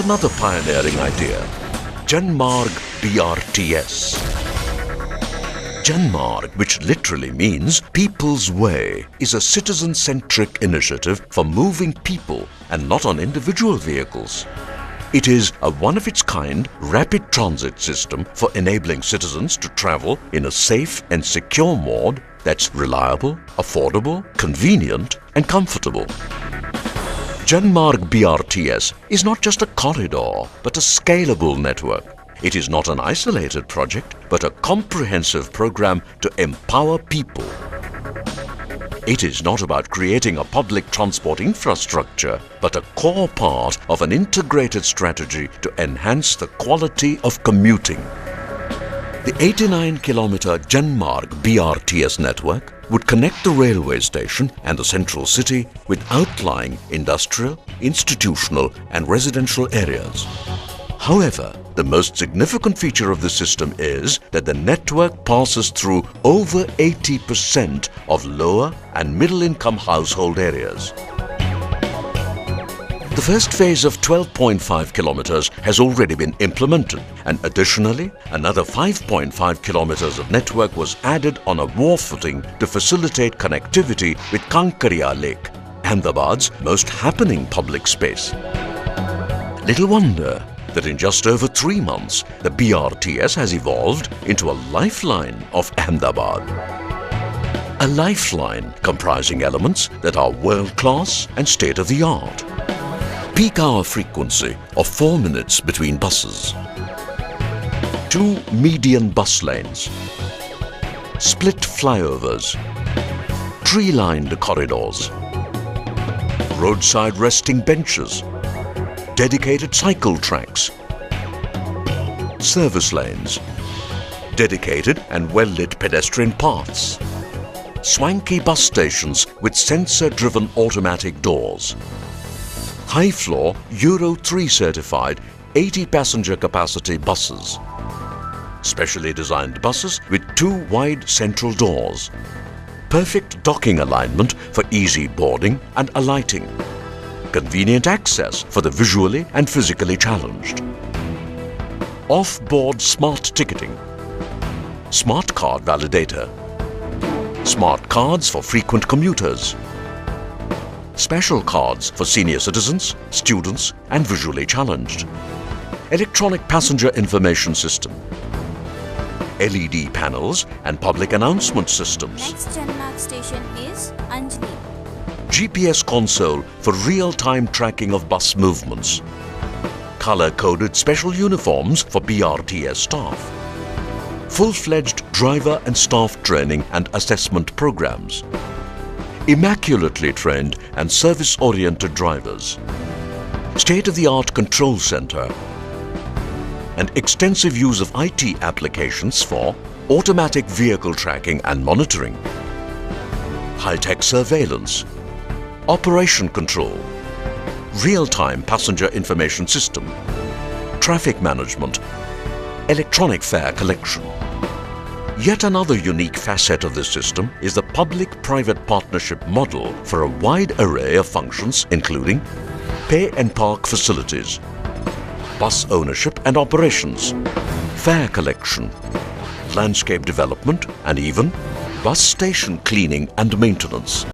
another pioneering idea, Janmarg BRTS. Janmarg, which literally means People's Way, is a citizen-centric initiative for moving people and not on individual vehicles. It is a one-of-its-kind rapid transit system for enabling citizens to travel in a safe and secure mode that's reliable, affordable, convenient and comfortable. Janmarg BRTS is not just a corridor, but a scalable network. It is not an isolated project, but a comprehensive program to empower people. It is not about creating a public transport infrastructure, but a core part of an integrated strategy to enhance the quality of commuting. The 89-kilometer Janmarg BRTS network would connect the railway station and the central city with outlying industrial, institutional and residential areas. However, the most significant feature of the system is that the network passes through over 80% of lower and middle-income household areas. The first phase of 12.5 kilometers has already been implemented, and additionally, another 5.5 kilometers of network was added on a war footing to facilitate connectivity with Kankaria Lake, Ahmedabad's most happening public space. Little wonder that in just over 3 months, the BRTS has evolved into a lifeline of Ahmedabad. A lifeline comprising elements that are world-class and state-of-the-art. Peak hour frequency of 4 minutes between buses. 2 median bus lanes. Split flyovers. Tree-lined corridors. Roadside resting benches. Dedicated cycle tracks, service lanes, dedicated and well-lit pedestrian paths, swanky bus stations with sensor-driven automatic doors, high-floor Euro 3 certified 80-passenger capacity buses, specially designed buses with 2 wide central doors, perfect docking alignment for easy boarding and alighting, convenient access for the visually and physically challenged. Off-board smart ticketing. Smart card validator. Smart cards for frequent commuters. Special cards for senior citizens, students and visually challenged. Electronic passenger information system. LED panels and public announcement systems. Next Janmarg station is Anjali. GPS console for real-time tracking of bus movements. Color-coded special uniforms for BRTS staff. Full-fledged driver and staff training and assessment programs. Immaculately trained and service-oriented drivers. State-of-the-art control center. And extensive use of IT applications for automatic vehicle tracking and monitoring. High-tech surveillance. Operation control, real-time passenger information system, traffic management, electronic fare collection. Yet another unique facet of this system is the public-private partnership model for a wide array of functions including pay and park facilities, bus ownership and operations, fare collection, landscape development and even bus station cleaning and maintenance.